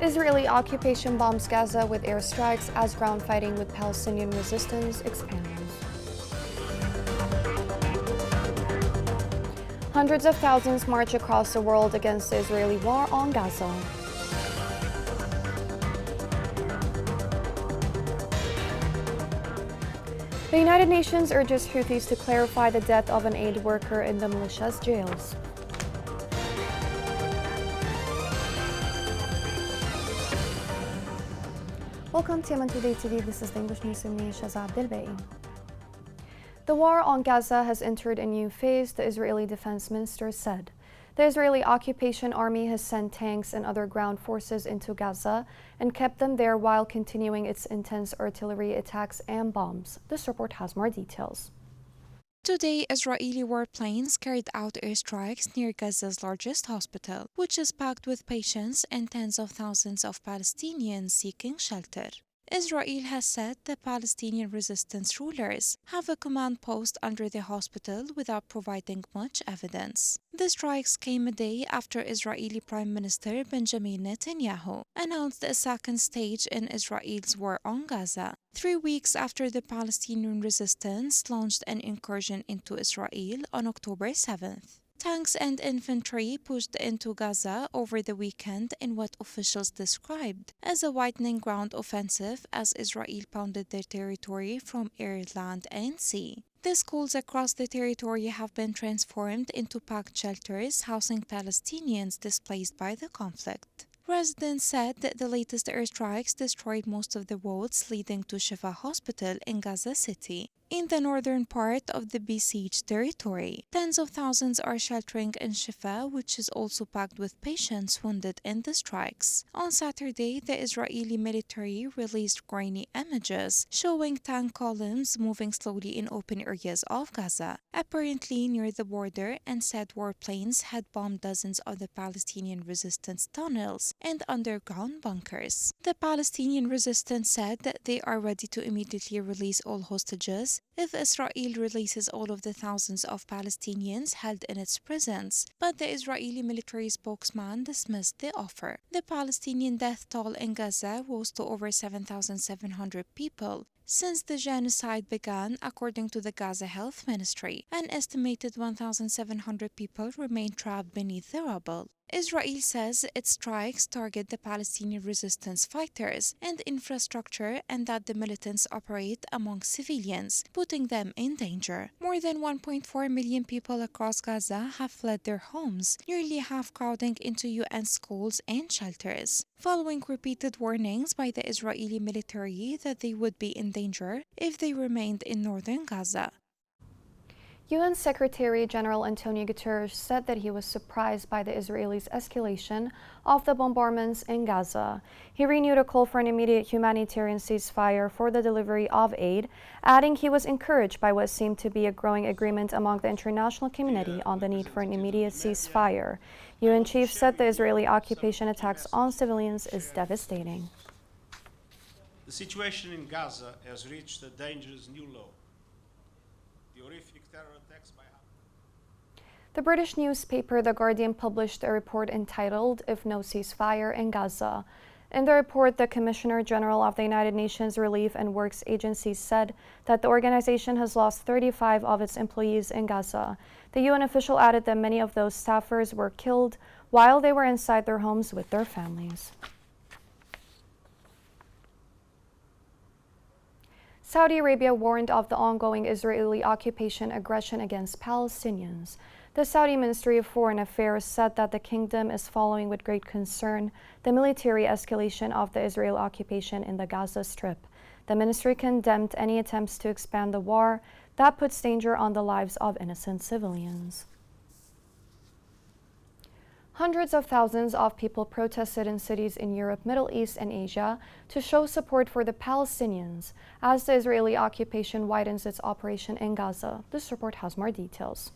Israeli occupation bombs Gaza with airstrikes as ground fighting with Palestinian resistance expands. Hundreds of thousands march across the world against the Israeli war on Gaza. The United Nations urges Houthis to clarify the death of an aid worker in the militia's jails. Welcome to Yemen Today TV. This is the English news with me, Shazad Dilbei. The war on Gaza has entered a new phase, the Israeli defense minister said. The Israeli occupation army has sent tanks and other ground forces into Gaza and kept them there while continuing its intense artillery attacks and bombs. This report has more details. Today, Israeli warplanes carried out airstrikes near Gaza's largest hospital, which is packed with patients and tens of thousands of Palestinians seeking shelter. Israel has said the Palestinian resistance rulers have a command post under the hospital without providing much evidence. The strikes came a day after Israeli Prime Minister Benjamin Netanyahu announced a second stage in Israel's war on Gaza, 3 weeks after the Palestinian resistance launched an incursion into Israel on October 7th. Tanks and infantry pushed into Gaza over the weekend in what officials described as a widening ground offensive as Israel pounded their territory from air, land, and sea. The schools across the territory have been transformed into packed shelters housing Palestinians displaced by the conflict. Residents said that the latest airstrikes destroyed most of the roads leading to Shifa Hospital in Gaza City, in the northern part of the besieged territory. Tens of thousands are sheltering in Shifa, which is also packed with patients wounded in the strikes. On Saturday, the Israeli military released grainy images showing tank columns moving slowly in open areas of Gaza, apparently near the border, and said warplanes had bombed dozens of the Palestinian resistance tunnels and underground bunkers. The Palestinian resistance said that they are ready to immediately release all hostages if Israel releases all of the thousands of Palestinians held in its prisons, but the Israeli military spokesman dismissed the offer. The Palestinian death toll in Gaza rose to over 7,700 people since the genocide began, according to the Gaza Health Ministry. An estimated 1,700 people remain trapped beneath the rubble. Israel says its strikes target the Palestinian resistance fighters and infrastructure and that the militants operate among civilians, putting them in danger. More than 1.4 million people across Gaza have fled their homes, nearly half crowding into UN schools and shelters, following repeated warnings by the Israeli military that they would be in danger if they remained in northern Gaza. UN Secretary General Antonio Guterres said that he was surprised by the Israelis' escalation of the bombardments in Gaza. He renewed a call for an immediate humanitarian ceasefire for the delivery of aid, adding he was encouraged by what seemed to be a growing agreement among the international community on the need for an immediate ceasefire. UN chief said the Israeli occupation attacks on civilians is devastating. The situation in Gaza has reached a dangerous new low. The horrific terror attacks by The British newspaper The Guardian published a report entitled "If No Ceasefire in Gaza." In the report, the Commissioner General of the United Nations Relief and Works Agency said that the organization has lost 35 of its employees in Gaza. The UN official added that many of those staffers were killed while they were inside their homes with their families. Saudi Arabia warned of the ongoing Israeli occupation aggression against Palestinians. The Saudi Ministry of Foreign Affairs said that the kingdom is following with great concern the military escalation of the Israeli occupation in the Gaza Strip. The ministry condemned any attempts to expand the war that puts danger on the lives of innocent civilians. Hundreds of thousands of people protested in cities in Europe, Middle East, and Asia to show support for the Palestinians as the Israeli occupation widens its operation in Gaza. This report has more details.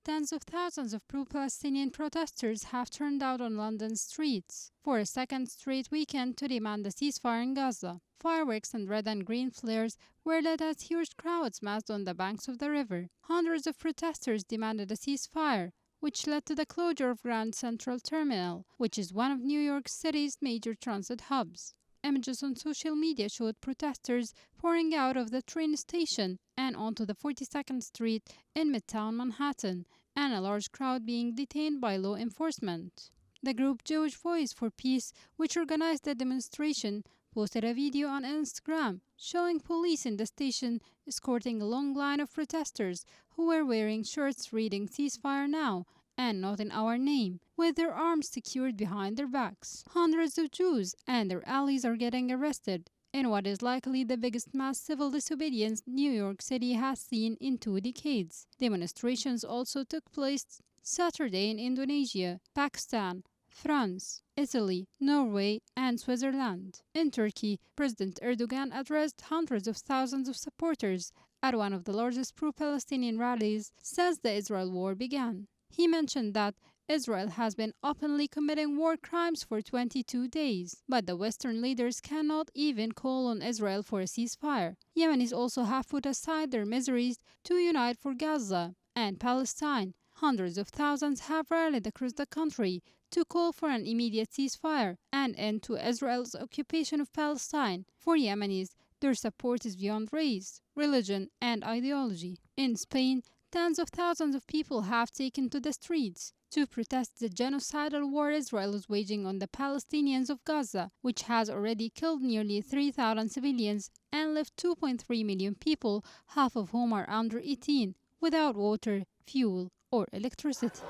Tens of thousands of pro-Palestinian protesters have turned out on London's streets for a second straight weekend to demand a ceasefire in Gaza. Fireworks and red and green flares were lit as huge crowds massed on the banks of the river. Hundreds of protesters demanded a ceasefire, which led to the closure of Grand Central Terminal, which is one of New York City's major transit hubs. Images on social media showed protesters pouring out of the train station and onto the 42nd Street in Midtown Manhattan, and a large crowd being detained by law enforcement. The group Jewish Voice for Peace, which organized the demonstration, posted a video on Instagram showing police in the station escorting a long line of protesters who were wearing shirts reading "Ceasefire Now" and "Not in Our Name," with their arms secured behind their backs. Hundreds of Jews and their allies are getting arrested in what is likely the biggest mass civil disobedience New York City has seen in 2 decades. Demonstrations also took place Saturday in Indonesia, Pakistan, France, Italy, Norway, and Switzerland. In Turkey, President Erdogan addressed hundreds of thousands of supporters at one of the largest pro-Palestinian rallies since the Israel war began. He mentioned that Israel has been openly committing war crimes for 22 days, but the Western leaders cannot even call on Israel for a ceasefire. Yemenis also have put aside their miseries to unite for Gaza and Palestine. Hundreds of thousands have rallied across the country to call for an immediate ceasefire and end to Israel's occupation of Palestine. For Yemenis, their support is beyond race, religion, and ideology. In Spain, tens of thousands of people have taken to the streets to protest the genocidal war Israel is waging on the Palestinians of Gaza, which has already killed nearly 3,000 civilians and left 2.3 million people, half of whom are under 18, without water, fuel, or electricity.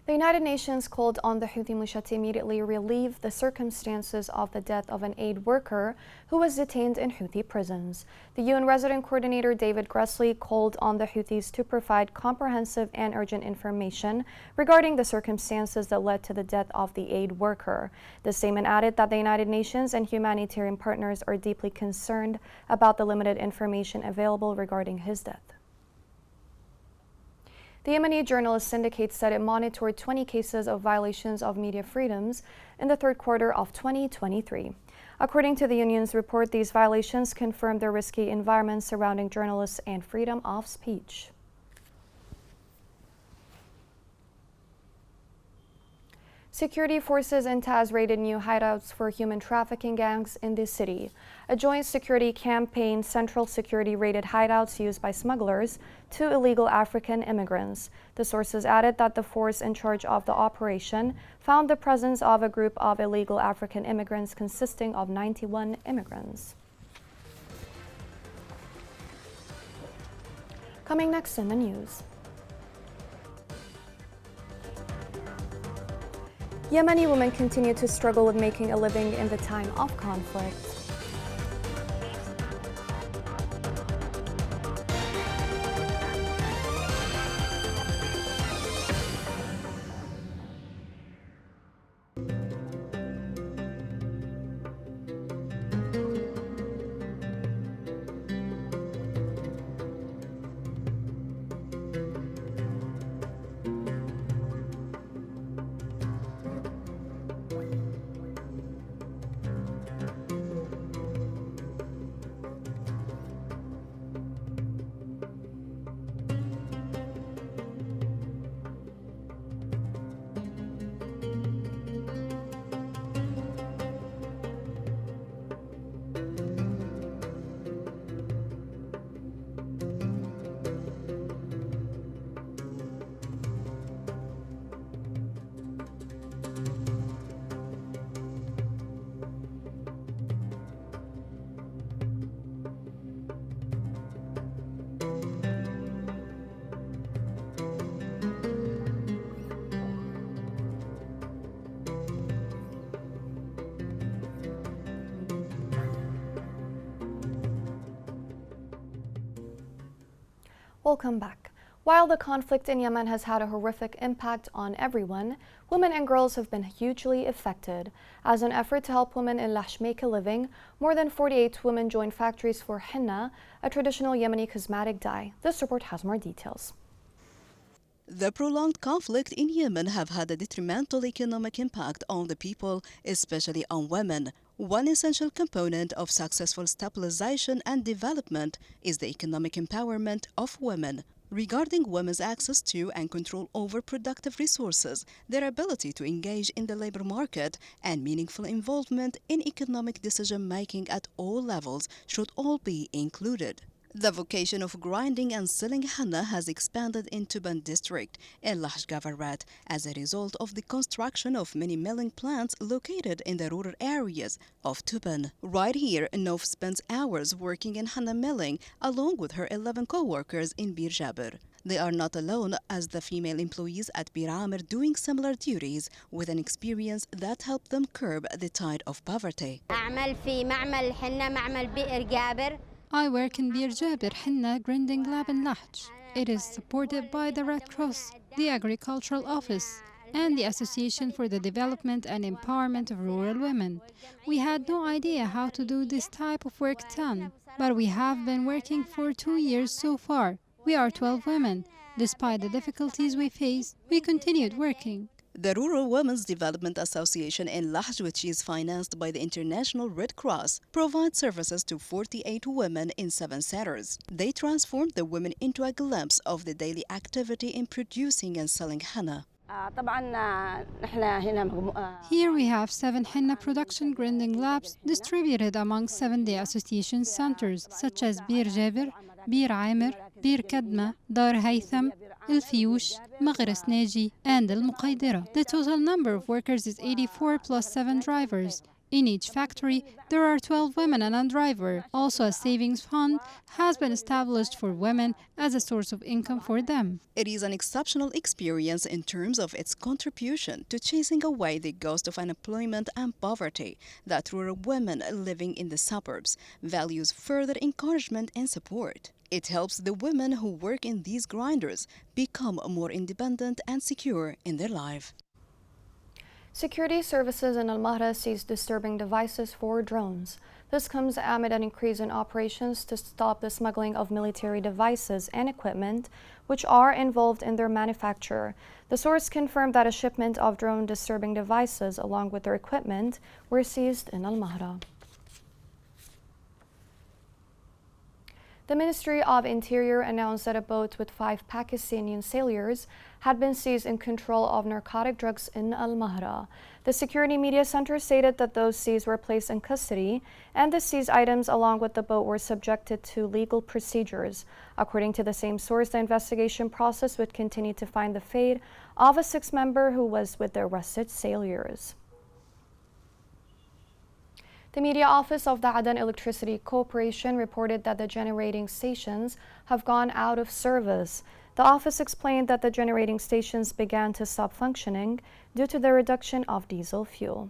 The United Nations called on the Houthi militia to immediately relieve the circumstances of the death of an aid worker who was detained in Houthi prisons. The UN resident coordinator David Gressley called on the Houthis to provide comprehensive and urgent information regarding the circumstances that led to the death of the aid worker. The statement added that the United Nations and humanitarian partners are deeply concerned about the limited information available regarding his death. The Yemeni Journalist Syndicate said it monitored 20 cases of violations of media freedoms in the third quarter of 2023. According to the union's report, these violations confirmed the risky environment surrounding journalists and freedom of speech. Security forces in Taz raided new hideouts for human trafficking gangs in the city. A joint security campaign, Central Security raided hideouts used by smugglers to illegal African immigrants. The sources added that the force in charge of the operation found the presence of a group of illegal African immigrants consisting of 91 immigrants. Coming next in the news. Yemeni women continue to struggle with making a living in the time of conflict. Welcome back. While the conflict in Yemen has had a horrific impact on everyone, women and girls have been hugely affected. As an effort to help women in Lahj make a living, more than 48 women joined factories for henna, a traditional Yemeni cosmetic dye. This report has more details. The prolonged conflict in Yemen have had a detrimental economic impact on the people, especially on women. One essential component of successful stabilization and development is the economic empowerment of women. Regarding women's access to and control over productive resources, their ability to engage in the labor market, and meaningful involvement in economic decision-making at all levels should all be included. The vocation of grinding and selling henna has expanded in Tuban district in Lahj Gavarrat as a result of the construction of many milling plants located in the rural areas of Tuban. Right here, Nof spends hours working in henna milling along with her 11 co-workers in Bir Jabir. They are not alone, as the female employees at Bir Amir doing similar duties with an experience that helped them curb the tide of poverty. I work in Bir Jabir Henna Grinding Lab in Lahj. It is supported by the Red Cross, the Agricultural Office, and the Association for the Development and Empowerment of Rural Women. We had no idea how to do this type of work done, but we have been working for 2 years so far. We are 12 women. Despite the difficulties we face, we continued working. The Rural Women's Development Association in Lahj, which is financed by the International Red Cross, provides services to 48 women in 7 centers. They transform the women into a glimpse of the daily activity in producing and selling henna. Here we have 7 henna production grinding labs distributed among 70 association centers such as Bir Jabir, Bir Amir, Bir Kadma, Dar Haytham, El Fiyush, Maghras Naji, and El Muqaydira. The total number of workers is 84 plus 7 drivers. In each factory, there are 12 women and a driver. Also, a savings fund has been established for women as a source of income for them. It is an exceptional experience in terms of its contribution to chasing away the ghost of unemployment and poverty that rural women living in the suburbs values further encouragement and support. It helps the women who work in these grinders become more independent and secure in their life. Security services in Al-Mahra seized disturbing devices for drones. This comes amid an increase in operations to stop the smuggling of military devices and equipment which are involved in their manufacture. The source confirmed that a shipment of drone disturbing devices along with their equipment were seized in Al-Mahra. The Ministry of Interior announced that a boat with 5 Pakistani sailors had been seized in control of narcotic drugs in Al-Mahra. The Security Media Center stated that those seized were placed in custody and the seized items along with the boat were subjected to legal procedures. According to the same source, the investigation process would continue to find the fate of a 6th member who was with the arrested sailors. The media office of the Aden Electricity Corporation reported that the generating stations have gone out of service. The office explained that the generating stations began to stop functioning due to the reduction of diesel fuel.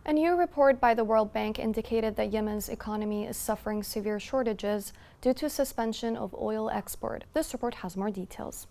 A new report by the World Bank indicated that Yemen's economy is suffering severe shortages due to suspension of oil export. This report has more details.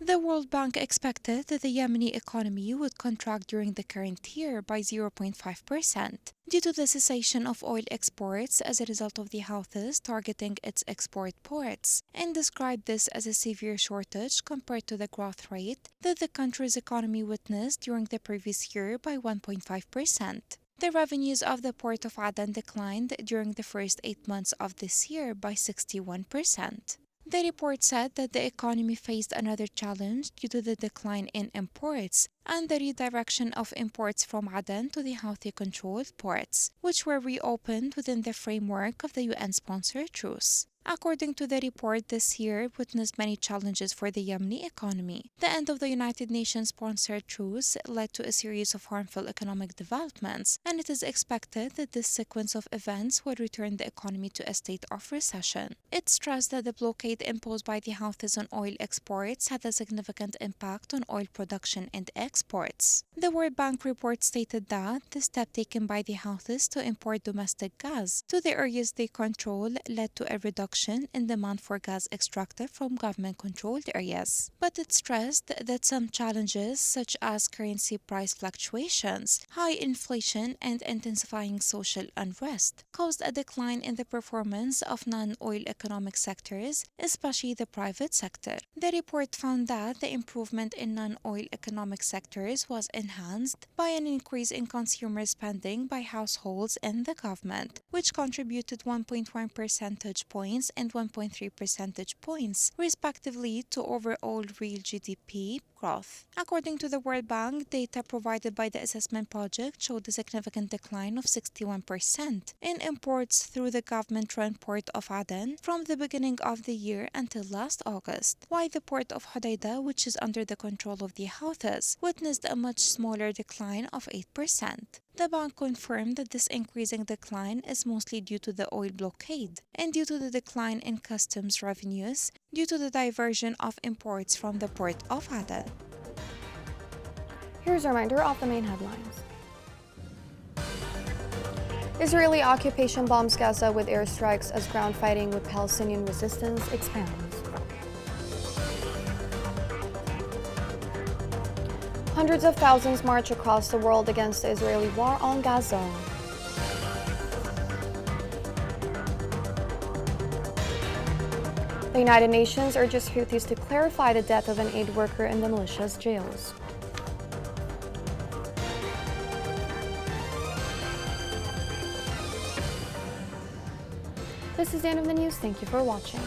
The World Bank expected that the Yemeni economy would contract during the current year by 0.5% due to the cessation of oil exports as a result of the Houthis targeting its export ports, and described this as a severe shortage compared to the growth rate that the country's economy witnessed during the previous year by 1.5%. The revenues of the port of Aden declined during the first 8 months of this year by 61%. The report said that the economy faced another challenge due to the decline in imports and the redirection of imports from Aden to the Houthi-controlled ports, which were reopened within the framework of the UN-sponsored truce. According to the report, this year witnessed many challenges for the Yemeni economy. The end of the United Nations-sponsored truce led to a series of harmful economic developments, and it is expected that this sequence of events will return the economy to a state of recession. It stressed that the blockade imposed by the Houthis on oil exports had a significant impact on oil production and exports. The World Bank report stated that the step taken by the Houthis to import domestic gas to the areas they control led to a reduction in demand for gas extracted from government-controlled areas. But it stressed that some challenges, such as currency price fluctuations, high inflation, and intensifying social unrest, caused a decline in the performance of non-oil economic sectors, especially the private sector. The report found that the improvement in non-oil economic sectors was enhanced by an increase in consumer spending by households and the government, which contributed 1.1 percentage points and 1.3 percentage points, respectively, to overall real GDP growth. According to the World Bank, data provided by the assessment project showed a significant decline of 61% in imports through the government-run port of Aden from the beginning of the year until last August, while the port of Hodeidah, which is under the control of the Houthis, witnessed a much smaller decline of 8%. The bank confirmed that this increasing decline is mostly due to the oil blockade and due to the decline in customs revenues due to the diversion of imports from the port of Aden. Here's a reminder of the main headlines. Israeli occupation bombs Gaza with airstrikes as ground fighting with Palestinian resistance expands. Hundreds of thousands march across the world against the Israeli war on Gaza. The United Nations urges Houthis to clarify the death of an aid worker in the militia's jails. This is the end of the news. Thank you for watching.